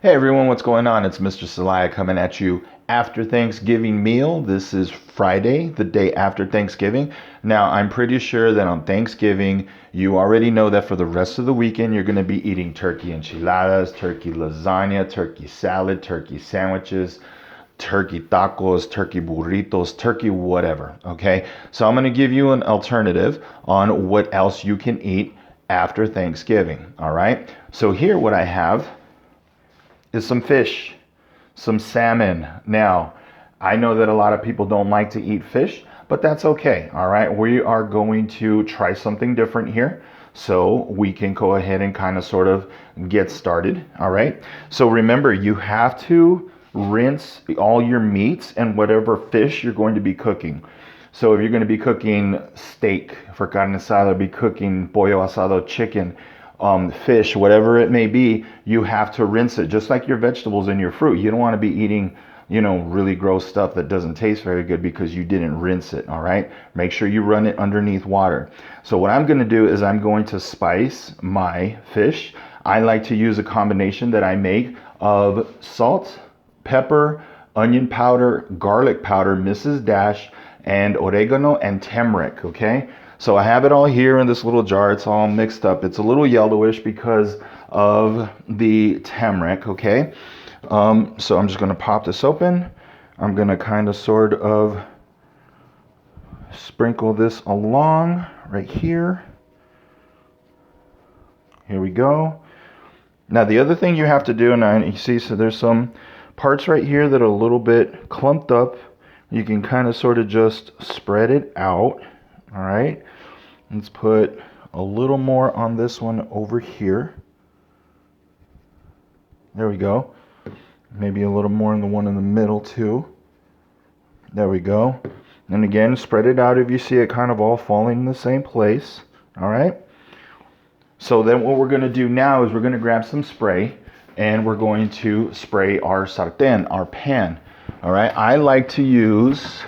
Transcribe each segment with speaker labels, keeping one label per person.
Speaker 1: Hey everyone, what's going on? It's Mr. Celaya coming at you after Thanksgiving meal. This is Friday, the day after Thanksgiving. Now, I'm pretty sure that on Thanksgiving, you already know that for the rest of the weekend, you're going to be eating turkey enchiladas, turkey lasagna, turkey salad, turkey sandwiches, turkey tacos, turkey burritos, turkey whatever, okay? So I'm going to give you an alternative on what else you can eat after Thanksgiving, all right? So here what I have is some fish, some salmon. Now, I know that a lot of people don't like to eat fish, but that's okay. All right, we are going to try something different here so we can go ahead and kind of sort of get started. All right, so remember, you have to rinse all your meats and whatever fish you're going to be cooking. So if you're going to be cooking steak for carne asada, be cooking pollo asado, chicken, fish, whatever it may be, you have to rinse it just like your vegetables and your fruit. You don't want to be eating, really gross stuff that doesn't taste very good because you didn't rinse it. All right. Make sure you run it underneath water. So what I'm going to do is I'm going to spice my fish. I like to use a combination that I make of salt, pepper, onion powder, garlic powder, Mrs. Dash, and oregano and turmeric. Okay. So I have it all here in this little jar. It's all mixed up. It's a little yellowish because of the turmeric, okay? So I'm just going to pop this open. I'm going to kind of sort of sprinkle this along right here. Here we go. Now the other thing you have to do, and you see, so there's some parts right here that are a little bit clumped up. You can kind of sort of just spread it out. All right, let's put a little more on this one over here. There we go. Maybe a little more in the one in the middle too. There we go. And again, spread it out if you see it kind of all falling in the same place. All right. So then what we're going to do now is we're going to grab some spray and we're going to spray our sartén, our pan. All right. I like to use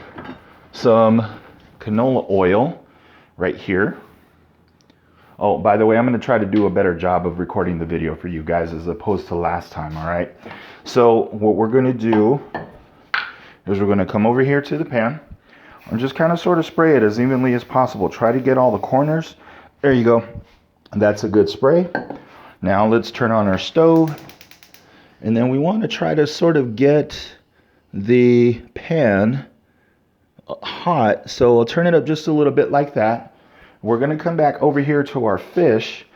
Speaker 1: some canola oil right here. Oh, by the way, I'm going to try to do a better job of recording the video for you guys as opposed to last time, all right? So what we're going to do is we're going to come over here to the pan and just kind of sort of spray it as evenly as possible. Try to get all the corners. There you go. That's a good spray. Now let's turn on our stove. And then we want to try to sort of get the pan hot, so I'll turn it up just a little bit like that. We're going to come back over here to our fish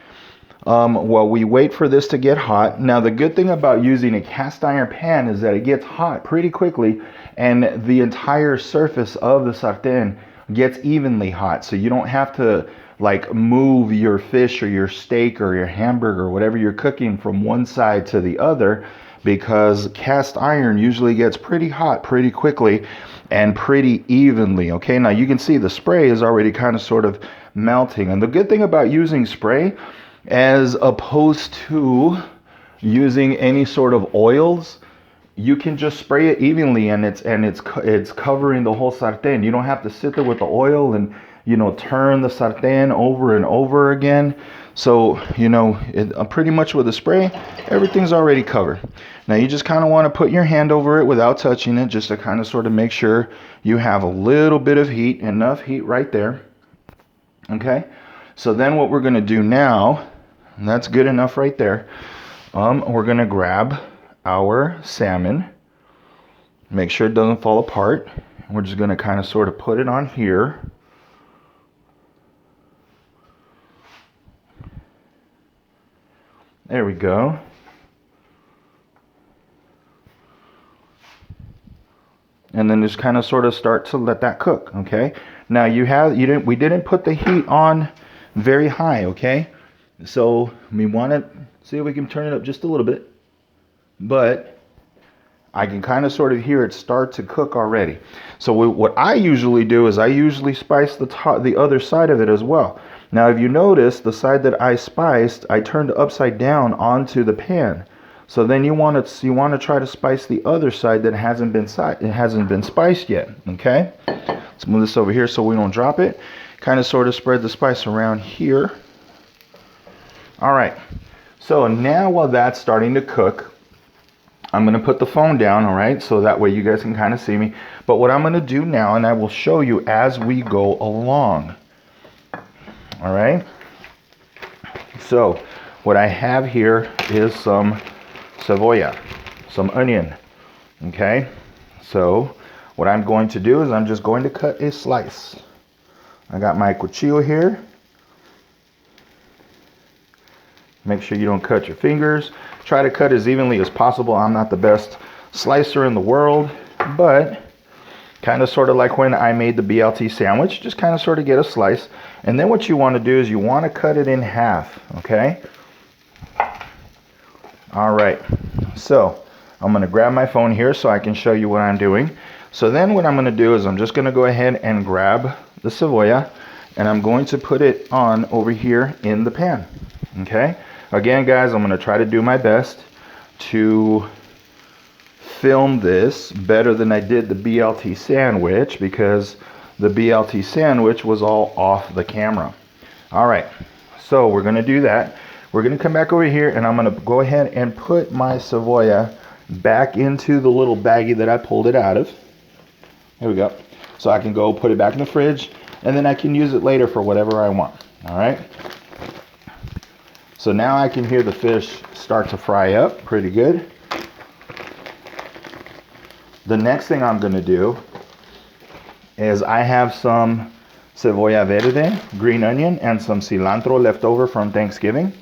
Speaker 1: while we wait for this to get hot. Now the good thing about using a cast iron pan is that it gets hot pretty quickly and the entire surface of the sartén gets evenly hot, so you don't have to like move your fish or your steak or your hamburger or whatever you're cooking from one side to the other, because cast iron usually gets pretty hot pretty quickly and pretty evenly. Okay, now you can see the spray is already kind of sort of melting. And the good thing about using spray as opposed to using any sort of oils, you can just spray it evenly and it's covering the whole sartén. You don't have to sit there with the oil and turn the sartén over and over again. So, pretty much with the spray, everything's already covered. Now you just kind of want to put your hand over it without touching it, just to kind of sort of make sure you have a little bit of heat, enough heat right there. Okay, so then what we're going to do now, and that's good enough right there, we're going to grab our salmon, make sure it doesn't fall apart. We're just going to kind of sort of put it on here. There we go. And then just kind of sort of start to let that cook, okay? Now we didn't put the heat on very high, okay? So we want to see if we can turn it up just a little bit. But I can kind of sort of hear it start to cook already. So what I usually do is I usually spice the other side of it as well. Now, if you notice, the side that I spiced, I turned upside down onto the pan. So then you want to try to spice the other side that hasn't been spiced yet. Okay. Let's move this over here so we don't drop it. Kind of sort of spread the spice around here. All right. So now while that's starting to cook, I'm going to put the phone down, all right, so that way you guys can kind of see me. But what I'm going to do now, and I will show you as we go along, all right? So what I have here is some cebolla, some onion, okay? So what I'm going to do is I'm just going to cut a slice. I got my cuchillo here. Make sure you don't cut your fingers. Try to cut as evenly as possible. I'm not the best slicer in the world, but kind of sort of like when I made the BLT sandwich, just kind of sort of get a slice. And then what you want to do is you want to cut it in half, okay? All right, so I'm going to grab my phone here so I can show you what I'm doing. So then what I'm going to do is I'm just going to go ahead and grab the cebolla, and I'm going to put it on over here in the pan, okay? Again, guys, I'm going to try to do my best to film this better than I did the BLT sandwich, because the BLT sandwich was all off the camera. All right, so we're going to do that. We're going to come back over here, and I'm going to go ahead and put my cebolla back into the little baggie that I pulled it out of. There we go. So I can go put it back in the fridge, and then I can use it later for whatever I want. All right. So now I can hear the fish start to fry up pretty good. The next thing I'm going to do is I have some cebolla verde, green onion, and some cilantro left over from Thanksgiving.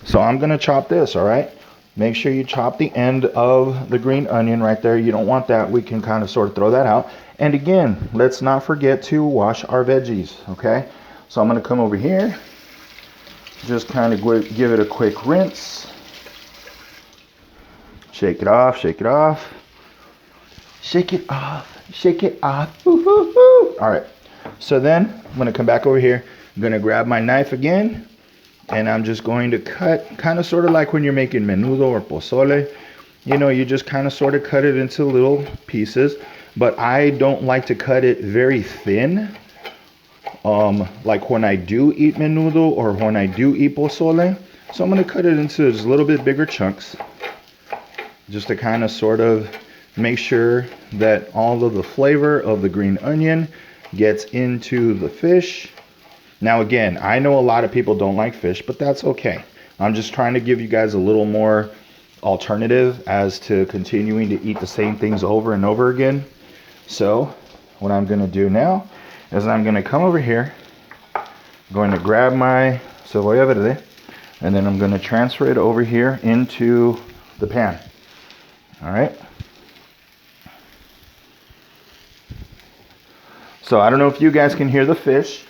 Speaker 1: So I'm going to chop this, all right? Make sure you chop the end of the green onion right there. You don't want that. We can kind of sort of throw that out. And again, let's not forget to wash our veggies, okay? So I'm going to come over here. Just kind of give it a quick rinse. Shake it off, shake it off. Shake it off, shake it off. Woo, woo, woo. All right, so then I'm gonna come back over here. I'm gonna grab my knife again, and I'm just going to cut, kind of sort of like when you're making menudo or pozole. You know, you just kind of sort of cut it into little pieces, but I don't like to cut it very thin. Like when I do eat menudo or when I do eat pozole. So I'm going to cut it into just a little bit bigger chunks, just to kind of sort of make sure that all of the flavor of the green onion gets into the fish. Now again, I know a lot of people don't like fish, but that's okay. I'm just trying to give you guys a little more alternative as to continuing to eat the same things over and over again. So what I'm going to do now is I'm going to come over here, I'm going to grab my cebolla verde, and then I'm going to transfer it over here into the pan. All right. So I don't know if you guys can hear the fish,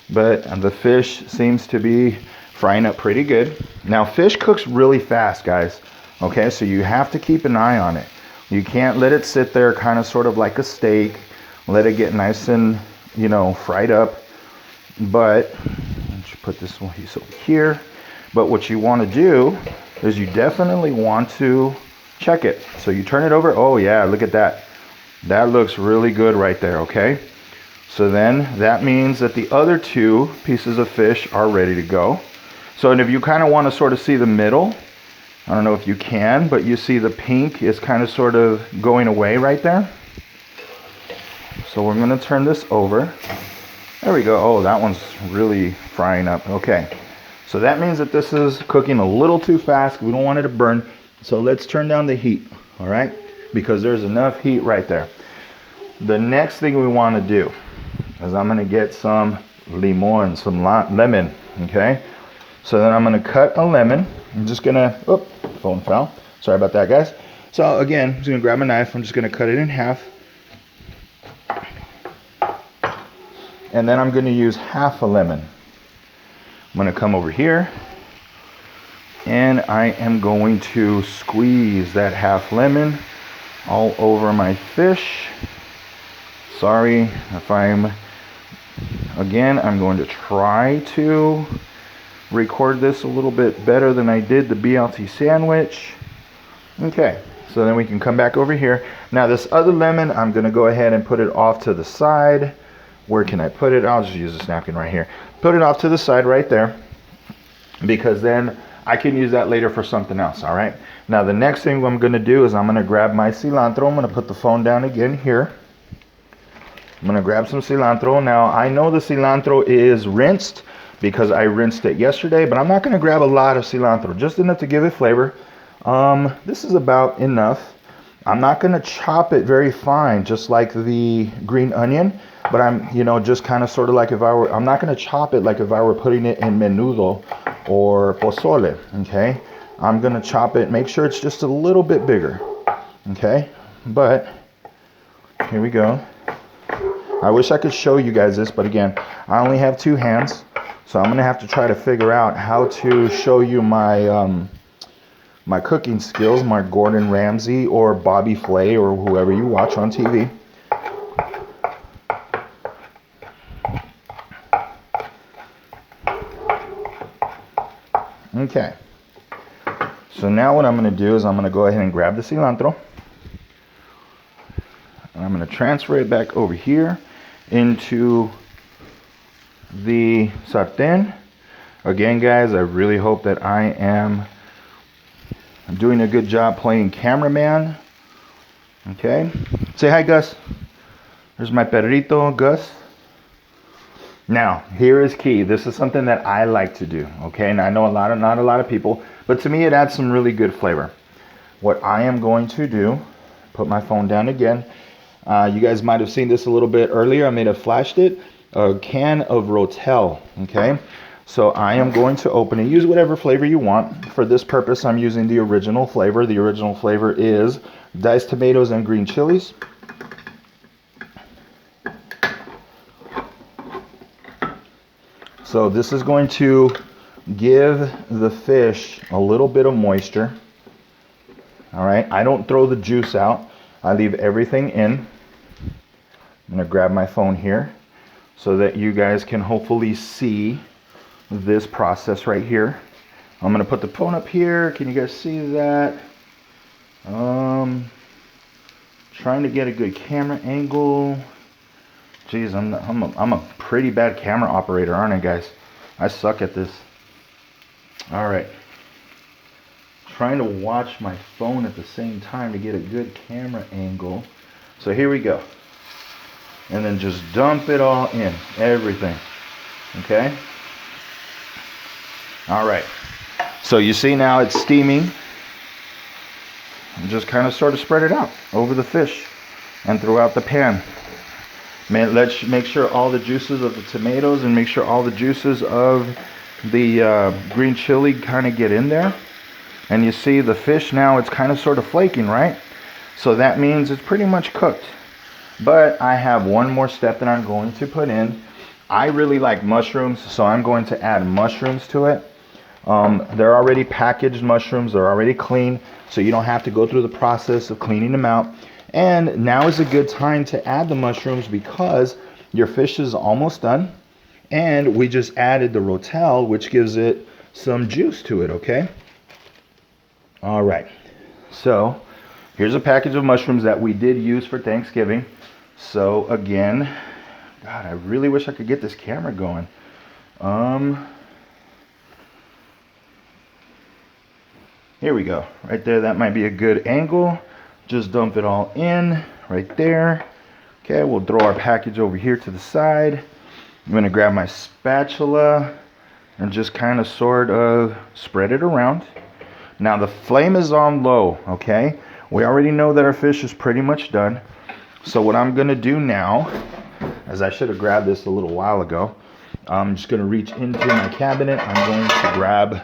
Speaker 1: but the fish seems to be frying up pretty good. Now fish cooks really fast, guys. Okay, so you have to keep an eye on it. You can't let it sit there kind of sort of like a steak. Let it get nice and, you know, fried up. But let's put this one over here. But what you want to do is you definitely want to check it. So you turn it over. Oh yeah, look at that. That looks really good right there, okay? So then that means that the other two pieces of fish are ready to go. So and if you kind of want to sort of see the middle, I don't know if you can, but you see the pink is kind of sort of going away right there. So we're going to turn this over. There we go. Oh, that one's really frying up. Okay. So that means that this is cooking a little too fast. We don't want it to burn. So let's turn down the heat, all right? Because there's enough heat right there. The next thing we want to do is I'm going to get some limon, some lemon, okay? So then I'm going to cut a lemon. I'm just going to, oh, phone fell. Sorry about that, guys. So again, I'm just going to grab my knife. I'm just going to cut it in half. And then I'm going to use half a lemon. I'm going to come over here and I am going to squeeze that half lemon all over my fish. Sorry if I'm going to try to record this a little bit better than I did the BLT sandwich. Okay, so then we can come back over here. Now this other lemon, I'm going to go ahead and put it off to the side. Where can I put it? I'll just use this napkin right here. Put it off to the side right there, because then I can use that later for something else, all right? Now, the next thing I'm gonna do is I'm gonna grab my cilantro. I'm gonna put the phone down again here. I'm gonna grab some cilantro. Now, I know the cilantro is rinsed because I rinsed it yesterday, but I'm not gonna grab a lot of cilantro, just enough to give it flavor. This is about enough. I'm not gonna chop it very fine, just like the green onion, but I'm, you know, just kind of sort of like if I were, I'm not gonna chop it like if I were putting it in menudo or pozole, okay? I'm gonna chop it, make sure it's just a little bit bigger, okay? But, here we go. I wish I could show you guys this, but again, I only have 2 hands, so I'm gonna have to try to figure out how to show you my my cooking skills, my Gordon Ramsay or Bobby Flay or whoever you watch on TV. Okay, so now what I'm gonna do is I'm gonna go ahead and grab the cilantro, and I'm gonna transfer it back over here into the sartén. Again, guys, I really hope that I'm doing a good job playing cameraman. Okay, say hi, Gus. There's my perrito, Gus. Now, here is key. This is something that I like to do, okay? And I know not a lot of people, but to me it adds some really good flavor. What I am going to do, put my phone down again. You guys might have seen this a little bit earlier. I may have flashed it. A can of Rotel, okay? So I am going to open it. Use whatever flavor you want. For this purpose, I'm using the original flavor. The original flavor is diced tomatoes and green chilies. So this is going to give the fish a little bit of moisture. All right, I don't throw the juice out. I leave everything in. I'm gonna grab my phone here so that you guys can hopefully see this process right here. I'm gonna put the phone up here. Can you guys see that? Trying to get a good camera angle. Jeez, I'm a pretty bad camera operator, aren't I, guys? I suck at this. All right. Trying to watch my phone at the same time to get a good camera angle. So here we go. And then just dump it all in, everything. Okay? All right. So you see now it's steaming. And just kind of sort of spread it out over the fish and throughout the pan. Let's make sure all the juices of the tomatoes and make sure all the juices of the green chili kind of get in there. And you see the fish now, it's kind of sort of flaking, right? So that means it's pretty much cooked. But I have one more step that I'm going to put in. I really like mushrooms, so I'm going to add mushrooms to it. They're already packaged mushrooms, they're already clean, so you don't have to go through the process of cleaning them out. And now is a good time to add the mushrooms because your fish is almost done. And we just added the Rotel, which gives it some juice to it, okay? All right. So here's a package of mushrooms that we did use for Thanksgiving. So again, God, I really wish I could get this camera going. Here we go. Right there, that might be a good angle. Just dump it all in right there. Okay, we'll throw our package over here to the side. I'm gonna grab my spatula and just kind of sort of spread it around. Now the flame is on low, okay? We already know that our fish is pretty much done. So what I'm gonna do now, as I should have grabbed this a little while ago, I'm just gonna reach into my cabinet. I'm going to grab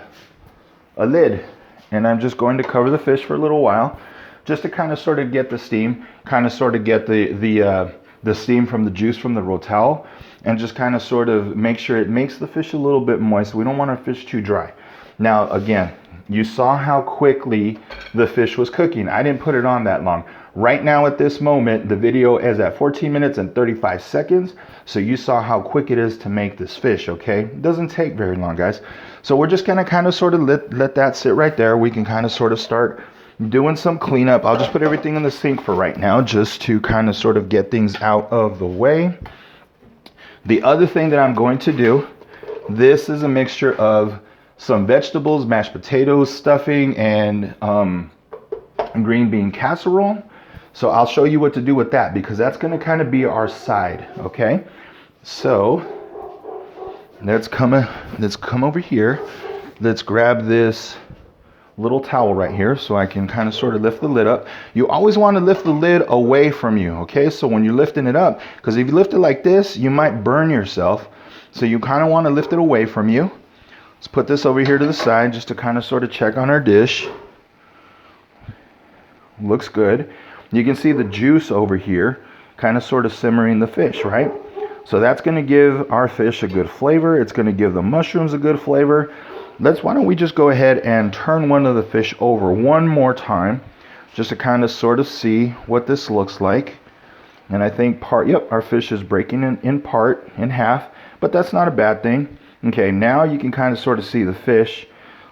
Speaker 1: a lid and I'm just going to cover the fish for a little while, just to kind of sort of get the steam, kind of sort of get the steam from the juice from the Rotel, and just kind of sort of make sure it makes the fish a little bit moist. We don't want our fish too dry. Now, again, you saw how quickly the fish was cooking. I didn't put it on that long. Right now at this moment, the video is at 14 minutes and 35 seconds. So you saw how quick it is to make this fish, okay? It doesn't take very long, guys. So we're just gonna kind of sort of let that sit right there. We can kind of sort of start doing some cleanup. I'll just put everything in the sink for right now, just to kind of sort of get things out of the way. The other thing that I'm going to do, this is a mixture of some vegetables, mashed potatoes, stuffing, and green bean casserole. So I'll show you what to do with that, because that's going to kind of be our side, okay? So let's come over here. Let's grab this little towel right here so I can kind of sort of lift the lid up. You always want to lift the lid away from you, okay? So when you're lifting it up, because if you lift it like this, you might burn yourself. So you kind of want to lift it away from you. Let's put this over here to the side just to kind of sort of check on our dish. Looks good. You can see the juice over here kind of sort of simmering the fish, right? So that's going to give our fish a good flavor. It's going to give the mushrooms a good flavor. Why don't we just go ahead and turn one of the fish over one more time just to kind of sort of see what this looks like. And I think our fish is breaking in half, but that's not a bad thing. Okay, now you can kind of sort of see the fish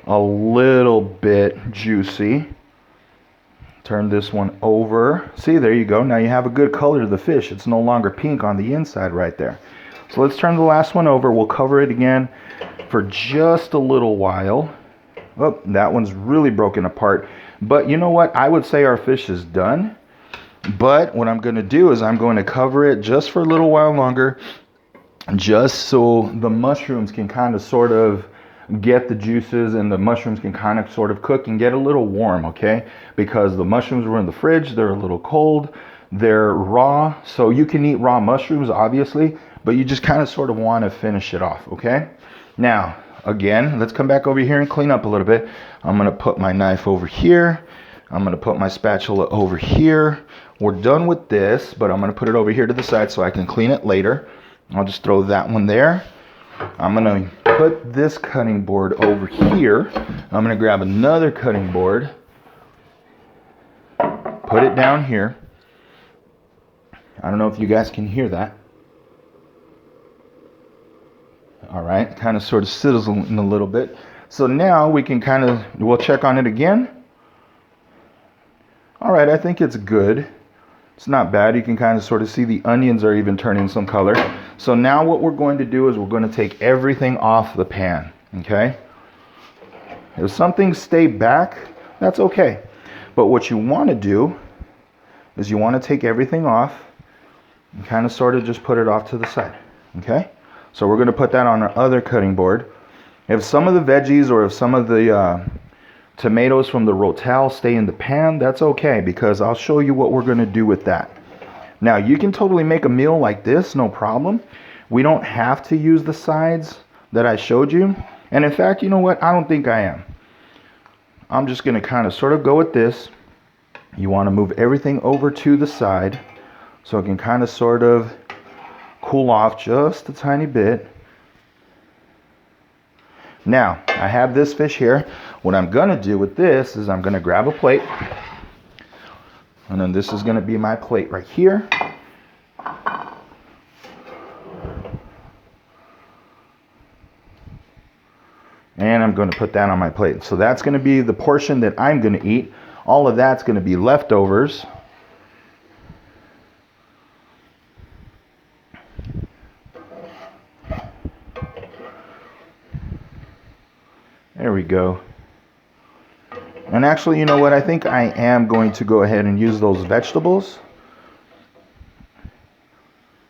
Speaker 1: a little bit juicy. Turn this one over. See, there you go. Now you have a good color to the fish. It's no longer pink on the inside right there. So let's turn the last one over. We'll cover it again for just a little while. Oh, that one's really broken apart. But you know what? I would say our fish is done. But what I'm going to do is I'm going to cover it just for a little while longer, just so the mushrooms can kind of sort of get the juices and the mushrooms can kind of sort of cook and get a little warm, okay? Because the mushrooms were in the fridge, they're a little cold, they're raw. So you can eat raw mushrooms, obviously, but you just kind of sort of want to finish it off, okay? Now, again, let's come back over here and clean up a little bit. I'm going to put my knife over here. I'm going to put my spatula over here. We're done with this, but I'm going to put it over here to the side so I can clean it later. I'll just throw that one there. I'm going to put this cutting board over here. I'm going to grab another cutting board. Put it down here. I don't know if you guys can hear that. All right, kind of sort of sizzling a little bit. So now we can we'll check on it again. All right, I think it's good. It's not bad. You can kind of sort of see the onions are even turning some color. So now what we're going to do is we're going to take everything off the pan, okay? If some things stay back, that's okay. But what you want to do is you want to take everything off and kind of sort of just put it off to the side, okay? So we're going to put that on our other cutting board. If some of the veggies or if some of the tomatoes from the rotel stay in the pan, that's okay, because I'll show you what we're going to do with that. Now, you can totally make a meal like this, no problem. We don't have to use the sides that I showed you. And in fact, you know what? I don't think I am. I'm just going to kind of sort of go with this. You want to move everything over to the side so it can kind of sort of cool off just a tiny bit. Now, I have this fish here. What I'm going to do with this is I'm going to grab a plate. And then this is going to be my plate right here. And I'm going to put that on my plate. So that's going to be the portion that I'm going to eat. All of that's going to be leftovers. There we go. And actually, you know what? I think I am going to go ahead and use those vegetables.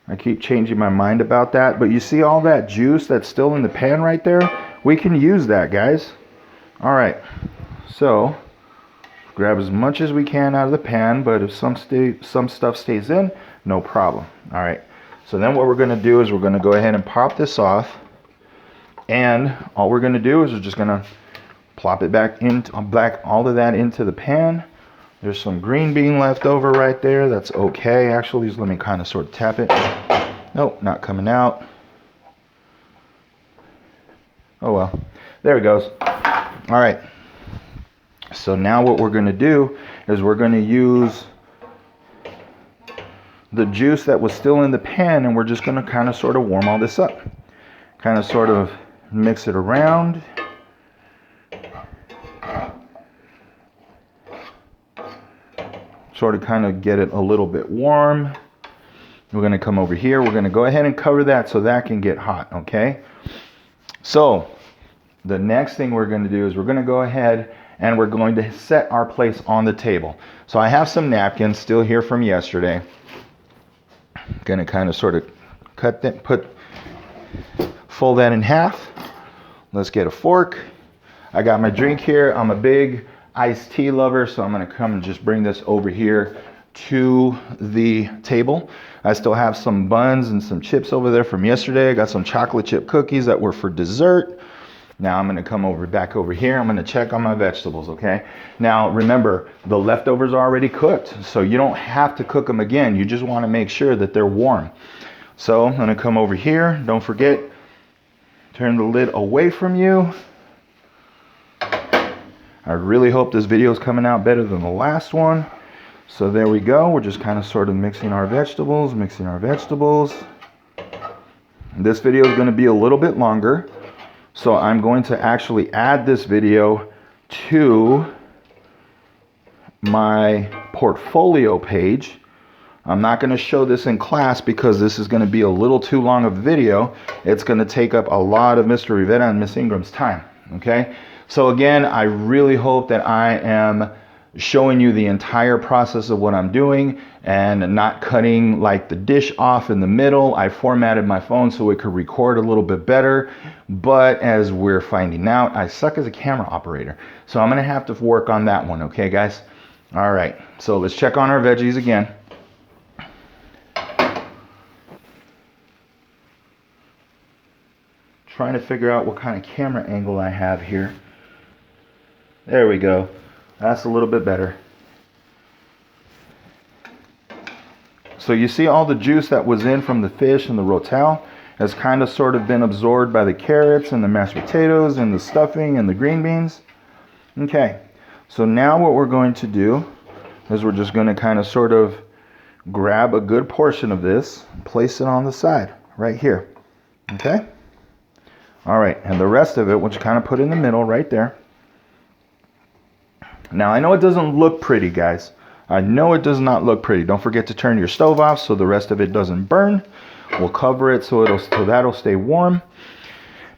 Speaker 1: I keep changing my mind about that. But you see all that juice that's still in the pan right there? We can use that, guys. All right. So, grab as much as we can out of the pan. But if some stuff stays in, no problem. All right. So then what we're going to do is we're going to go ahead and pop this off. And all we're going to do is we're just going to plop it back all of that into the pan. There's some green bean left over right there. That's okay. Actually, just let me kind of sort of tap it. Nope, not coming out. Oh well, there it goes. All right. So now what we're going to do is we're going to use the juice that was still in the pan, and we're just going to kind of sort of warm all this up. Kind of sort of mix it around. Sort of kind of get it a little bit warm. We're going to come over here. We're going to go ahead and cover that so that can get hot, okay? So the next thing we're going to do is we're going to go ahead and we're going to set our plates on the table. So I have some napkins still here from yesterday. Going to kind of sort of cut that, fold that in half. Let's get a fork. I got my drink here. I'm a big iced tea lover, so I'm going to come and just bring this over here to the table. I still have some buns and some chips over there from yesterday. I got some chocolate chip cookies that were for dessert. Now I'm going to come back over here. I'm going to check on my vegetables, okay? Now remember, the leftovers are already cooked, so you don't have to cook them again. You just want to make sure that they're warm. So I'm going to come over here. Don't forget, turn the lid away from you. I really hope this video is coming out better than the last one. So there we go. We're just kind of sort of mixing our vegetables. This video is going to be a little bit longer. So I'm going to actually add this video to my portfolio page. I'm not going to show this in class because this is going to be a little too long of a video. It's going to take up a lot of Mr. Rivera and Miss Ingram's time. Okay. So again, I really hope that I am showing you the entire process of what I'm doing and not cutting like the dish off in the middle. I formatted my phone so it could record a little bit better, but as we're finding out, I suck as a camera operator. So I'm gonna have to work on that one, okay guys? All right, so let's check on our veggies again. Trying to figure out what kind of camera angle I have here. There we go. That's a little bit better. So you see all the juice that was in from the fish and the rotel has kind of sort of been absorbed by the carrots and the mashed potatoes and the stuffing and the green beans. Okay, so now what we're going to do is we're just going to kind of sort of grab a good portion of this, place it on the side right here. Okay? All right, and the rest of it we'll just kind of put in the middle right there. Now, I know it doesn't look pretty, guys. I know it does not look pretty. Don't forget to turn your stove off so the rest of it doesn't burn. We'll cover it so that'll stay warm.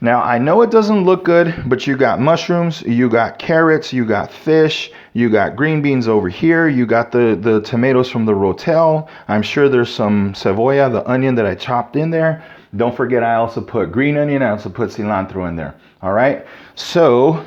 Speaker 1: Now, I know it doesn't look good, but you got mushrooms, you got carrots, you got fish, you got green beans over here, you got the tomatoes from the rotel. I'm sure there's some cebolla, the onion that I chopped in there. Don't forget, I also put green onion. I also put cilantro in there. All right, so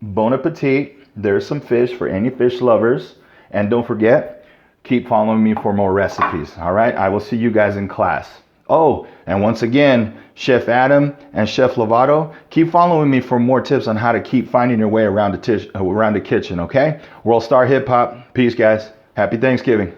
Speaker 1: bon appetit. There's some fish for any fish lovers. And don't forget, keep following me for more recipes. All right, I will see you guys in class. Oh, and once again, Chef Adam and Chef Lovato, keep following me for more tips on how to keep finding your way around the kitchen, okay? World Star Hip Hop. Peace, guys. Happy Thanksgiving.